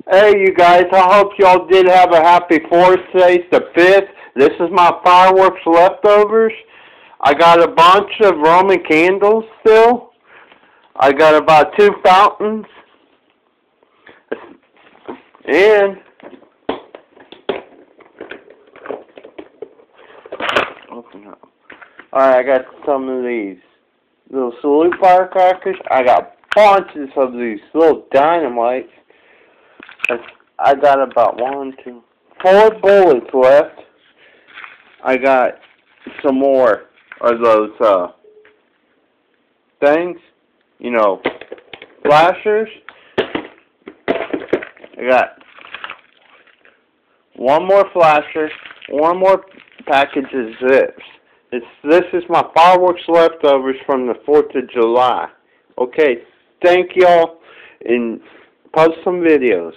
Hey, you guys, I hope y'all did have a happy 4th day, the 5th. This is my fireworks leftovers. I got a bunch of Roman candles still. I got about 2 fountains. And open up. Alright, I got some of these little salute firecrackers. I got bunches of these little dynamites. I got about 4 bullets left. I got some more of those things, you know, flashers. I got one more flasher, one more package of zips. This is my fireworks leftovers from the 4th of July. Okay, thank y'all, and post some videos.